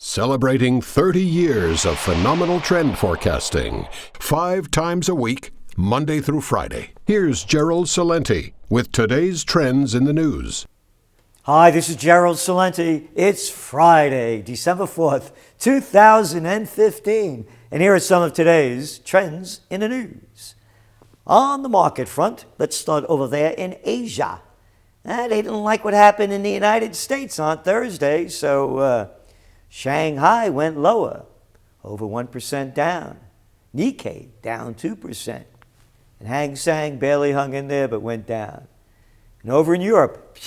Celebrating 30 years of phenomenal trend forecasting, 5 times a week, Monday through Friday. Here's Gerald Celente with today's trends in the news. Hi, this is Gerald Celente. It's Friday, December 4th, 2015. And here are some of today's trends in the news. On the market front, let's start over there in Asia. They didn't like what happened in the United States on Thursday, so Shanghai went lower, over 1% down. Nikkei down 2%. And Hang Seng barely hung in there but went down. And over in Europe,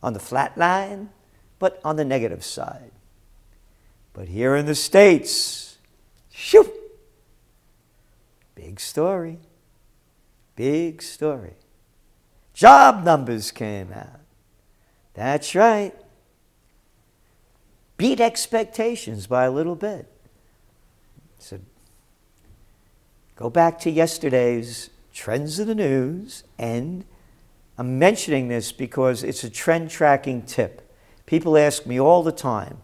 on the flat line, but on the negative side. But here in the States, big story. Big story. Job numbers came out. That's right. Beat expectations by a little bit. So go back to yesterday's Trends in the News, and I'm mentioning this because it's a trend tracking tip. People ask me all the time,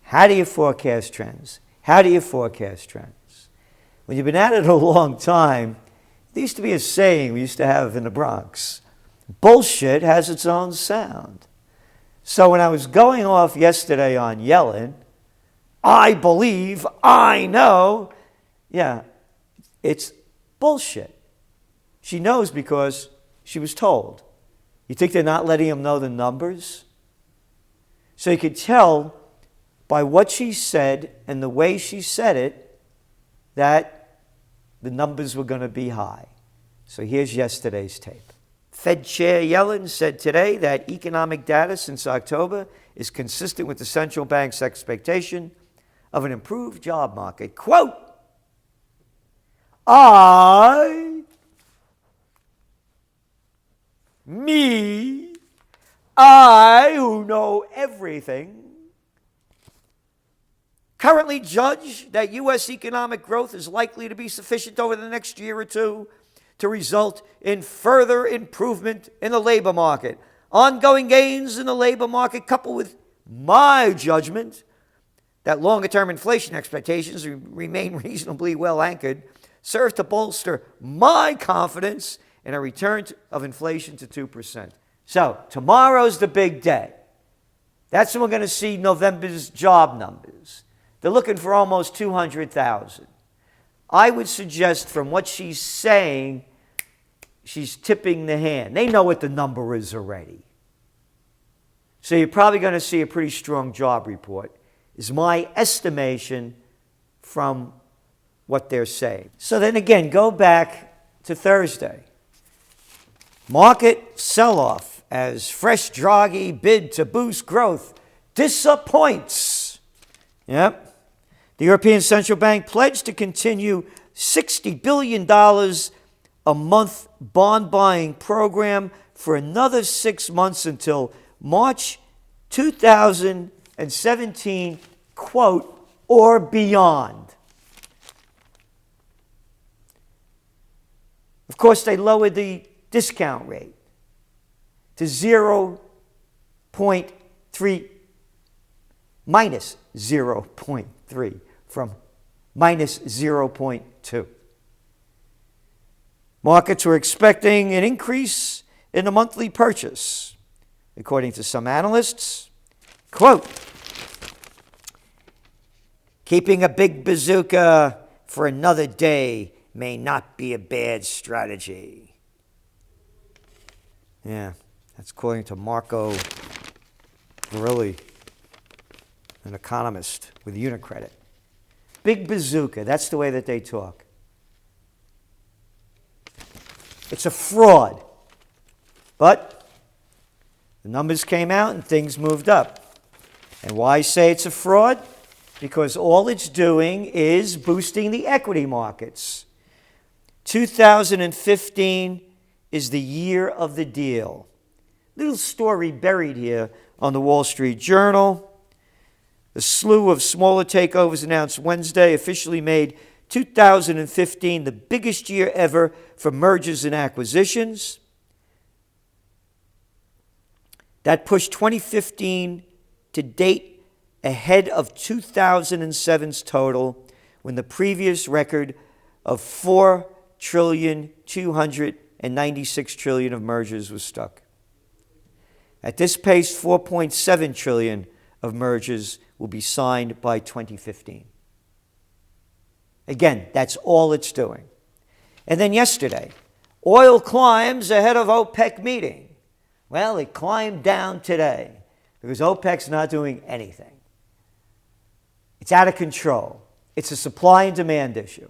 how do you forecast trends? How do you forecast trends? When you've been at it a long time, there used to be a saying we used to have in the Bronx, bullshit has its own sound. So when I was going off yesterday on Yellen, I believe, I know, it's bullshit. She knows because she was told. You think they're not letting him know the numbers? So you could tell by what she said and the way she said it that the numbers were going to be high. So here's yesterday's tape. Fed Chair Yellen said today that economic data since October is consistent with the central bank's expectation of an improved job market. Quote, I who know everything, currently judge that U.S. economic growth is likely to be sufficient over the next year or two to result in further improvement in the labor market. Ongoing gains in the labor market, coupled with my judgment that longer-term inflation expectations remain reasonably well anchored, serve to bolster my confidence in a return of inflation to 2%. So tomorrow's the big day. That's when we're going to see November's job numbers. They're looking for almost 200,000. I would suggest from what she's saying, she's tipping the hand. They know what the number is already. So you're probably going to see a pretty strong job report, is my estimation from what they're saying. So then again, go back to Thursday. Market sell-off as fresh Draghi bid to boost growth disappoints. Yep. The European Central Bank pledged to continue $60 billion a month bond buying program for another 6 months until March 2017, quote, or beyond. Of course, they lowered the discount rate to 0.3, minus 0.3 from minus 0.2. Markets were expecting an increase in the monthly purchase. According to some analysts, quote, keeping a big bazooka for another day may not be a bad strategy. Yeah, that's according to Marco Verrilli, an economist with Unicredit. Big bazooka, that's the way that they talk. It's a fraud. But the numbers came out and things moved up. And why say it's a fraud? Because all it's doing is boosting the equity markets. 2015 is the year of the deal. Little story buried here on the Wall Street Journal. The slew of smaller takeovers announced Wednesday officially made 2015 the biggest year ever for mergers and acquisitions. That pushed 2015 to date ahead of 2007's total, when the previous record of 4,296 trillion of mergers was stuck. At this pace, 4.7 trillion of mergers will be signed by 2015. Again, that's all it's doing. And then yesterday, oil climbs ahead of OPEC meeting. Well, it climbed down today because OPEC's not doing anything. It's out of control. It's a supply and demand issue.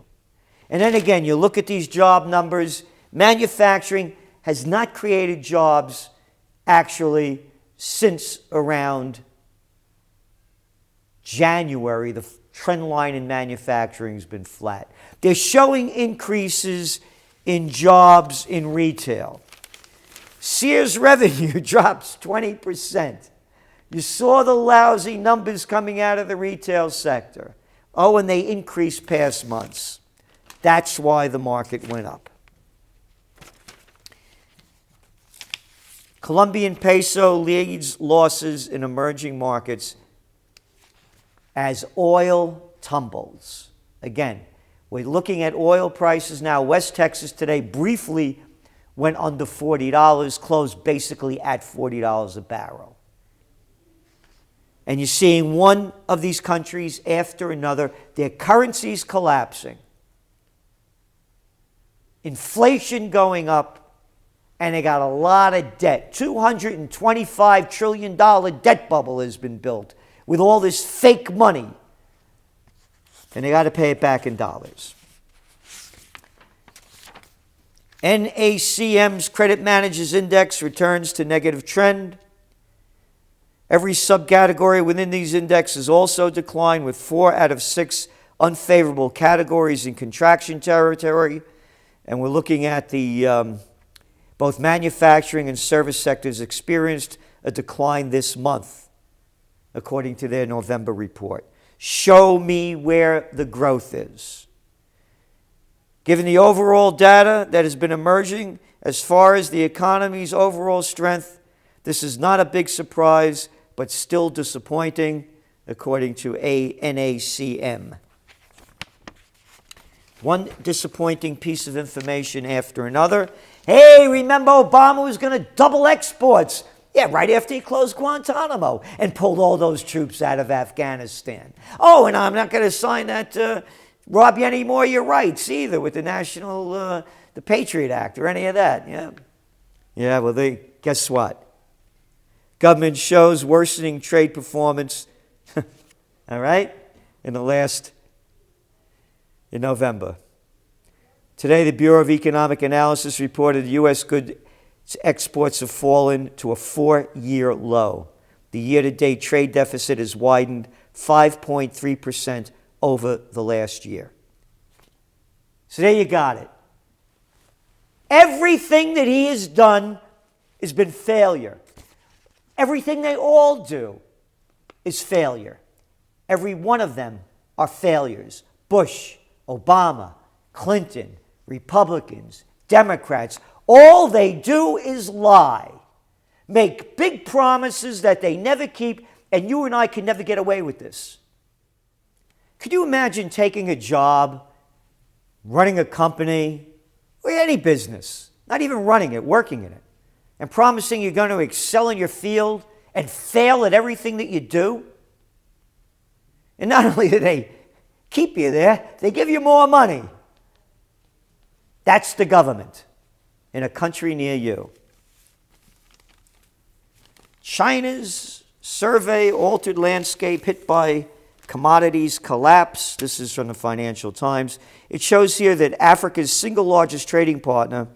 And then again, you look at these job numbers. Manufacturing has not created jobs actually since around January. The trend line in manufacturing has been flat. They're showing increases in jobs in retail. Sears revenue drops 20%. You saw the lousy numbers coming out of the retail sector. Oh, and they increased past months. That's why the market went up. Colombian peso leads losses in emerging markets as oil tumbles. Again, we're looking at oil prices now. West Texas today briefly went under $40, closed basically at $40 a barrel. And you're seeing one of these countries after another, their currencies collapsing, inflation going up, and they got a lot of debt. $225 trillion debt bubble has been built with all this fake money. And they got to pay it back in dollars. NACM's Credit Managers Index returns to negative trend. Every subcategory within these indexes also declined, with 4 out of 6 unfavorable categories in contraction territory. And we're looking at the both manufacturing and service sectors experienced a decline this month, according to their November report. Show me where the growth is. Given the overall data that has been emerging as far as the economy's overall strength, this is not a big surprise, but still disappointing, according to NACM. One disappointing piece of information after another. Hey, remember Obama was going to double exports? Yeah, right after he closed Guantanamo and pulled all those troops out of Afghanistan. Oh, and I'm not going to sign that, rob you any more of your rights either with the the Patriot Act or any of that. Yeah, well, guess what? Government shows worsening trade performance, all right, in November. Today, the Bureau of Economic Analysis reported U.S. goods exports have fallen to a 4-year low. The year-to-date trade deficit has widened 5.3% over the last year. So there you got it. Everything that he has done has been failure. Everything they all do is failure. Every one of them are failures. Bush, Obama, Clinton, Republicans, Democrats, all they do is lie. Make big promises that they never keep, and you and I can never get away with this. Could you imagine taking a job, running a company, or any business, not even running it, working in it, and promising you're going to excel in your field and fail at everything that you do? And not only do they keep you there, they give you more money. That's the government in a country near you. China's survey, altered landscape hit by commodities collapse. This is from the Financial Times. It shows here that Africa's single largest trading partner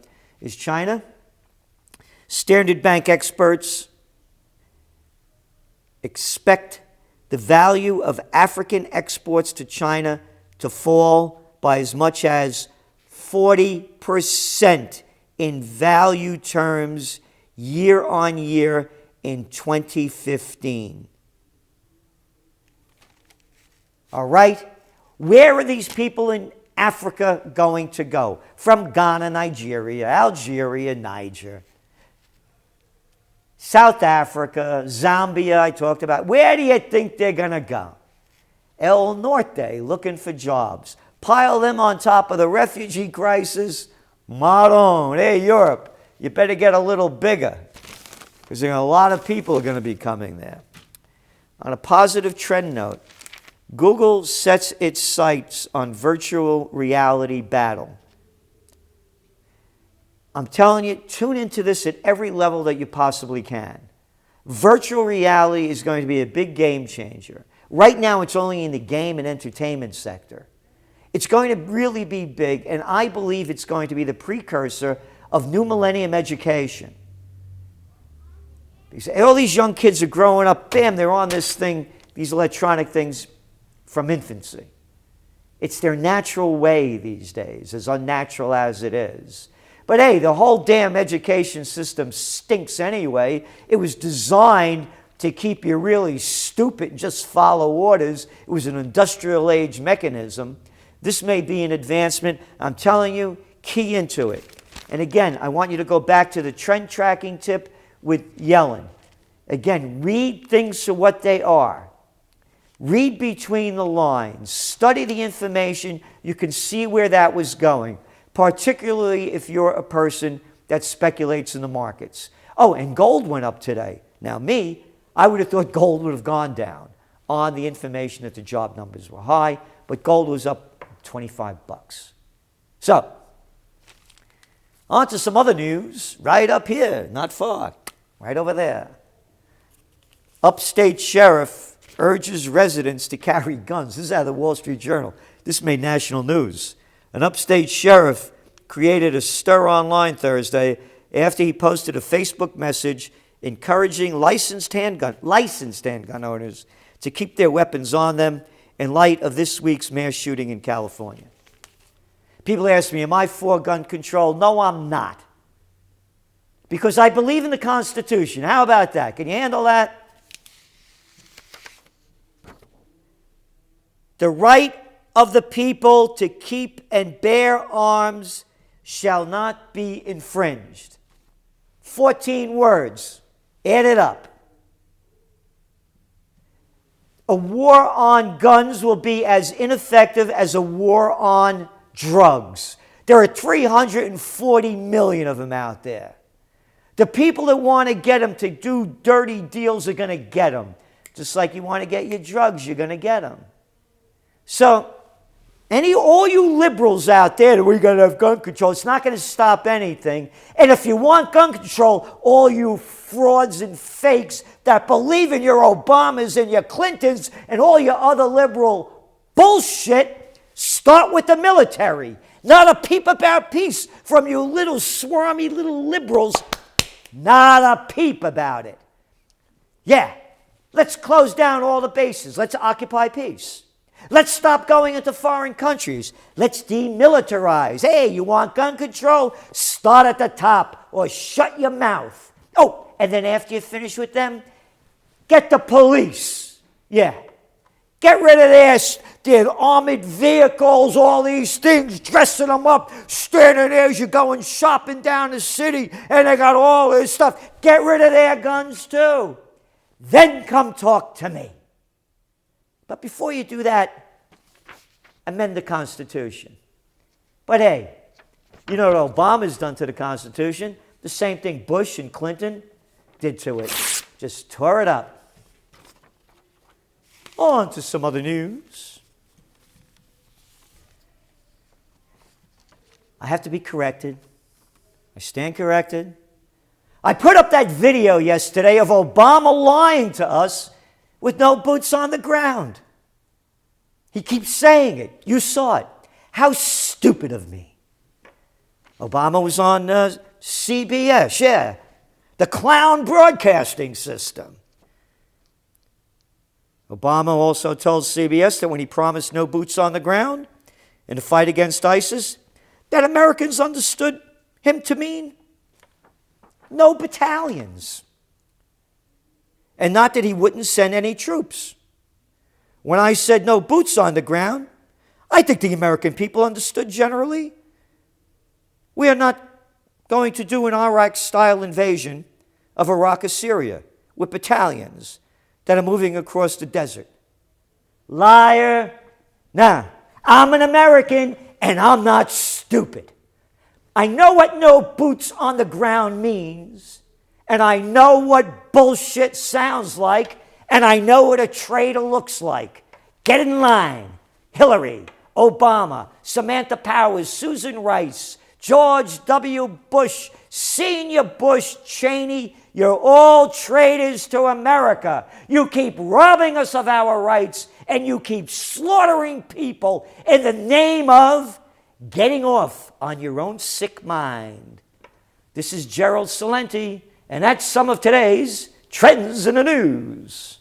is China. Standard Bank experts expect the value of African exports to China to fall by as much as 40% in value terms year on year in 2015. All right? Where are these people in Africa going to go? From Ghana, Nigeria, Algeria, Niger. South Africa, Zambia, I talked about. Where do you think they're going to go? El Norte, looking for jobs. Pile them on top of the refugee crisis. Maron, hey, Europe, you better get a little bigger because there are a lot of people going to be coming there. On a positive trend note, Google sets its sights on virtual reality battle. I'm telling you, tune into this at every level that you possibly can. Virtual reality is going to be a big game changer. Right now, it's only in the game and entertainment sector. It's going to really be big, and I believe it's going to be the precursor of new millennium education. Because all these young kids are growing up, bam, they're on this thing, these electronic things from infancy. It's their natural way these days, as unnatural as it is. But hey, the whole damn education system stinks anyway. It was designed to keep you really stupid and just follow orders. It was an industrial age mechanism. This may be an advancement. I'm telling you, key into it. And again, I want you to go back to the trend tracking tip with Yellen. Again, read things for what they are. Read between the lines. Study the information. You can see where that was going, particularly if you're a person that speculates in the markets. Oh, and gold went up today. Now, I would have thought gold would have gone down on the information that the job numbers were high, but gold was up 25 bucks. So, on to some other news right up here, not far, right over there. Upstate sheriff urges residents to carry guns. This is out of the Wall Street Journal. This made national news. An upstate sheriff created a stir online Thursday after he posted a Facebook message encouraging licensed handgun owners to keep their weapons on them in light of this week's mass shooting in California. People ask me, am I for gun control? No, I'm not. Because I believe in the Constitution. How about that? Can you handle that? The right of the people to keep and bear arms shall not be infringed. 14 words. Add it up. A war on guns will be as ineffective as a war on drugs. There are 340 million of them out there. The people that want to get them to do dirty deals are going to get them. Just like you want to get your drugs, you're going to get them. So, all you liberals out there that we're going to have gun control, it's not going to stop anything. And if you want gun control, all you frauds and fakes that believe in your Obamas and your Clintons and all your other liberal bullshit, start with the military. Not a peep about peace from you little swarmy little liberals. Not a peep about it. Yeah, let's close down all the bases. Let's occupy peace. Let's stop going into foreign countries. Let's demilitarize. Hey, you want gun control? Start at the top or shut your mouth. Oh, and then after you finish with them, get the police. Yeah. Get rid of their armored vehicles, all these things, dressing them up, standing there as you're going shopping down the city, and they got all this stuff. Get rid of their guns too. Then come talk to me. But before you do that, amend the Constitution. But hey, you know what Obama's done to the Constitution? The same thing Bush and Clinton did to it. Just tore it up. On to some other news. I have to be corrected. I stand corrected. I put up that video yesterday of Obama lying to us with no boots on the ground. He keeps saying it. You saw it. How stupid of me. Obama was on CBS, yeah. The clown broadcasting system. Obama also told CBS that when he promised no boots on the ground in the fight against ISIS, that Americans understood him to mean no battalions. And not that he wouldn't send any troops. When I said no boots on the ground, I think the American people understood generally. We are not going to do an Iraq-style invasion of Iraq or Syria with battalions that are moving across the desert. Liar. Nah, I'm an American and I'm not stupid. I know what no boots on the ground means, and I know what bullshit sounds like, and I know what a traitor looks like. Get in line. Hillary, Obama, Samantha Powers, Susan Rice, George W. Bush, Senior Bush, Cheney, you're all traitors to America. You keep robbing us of our rights, and you keep slaughtering people in the name of getting off on your own sick mind. This is Gerald Celente, and that's some of today's Trends in the News.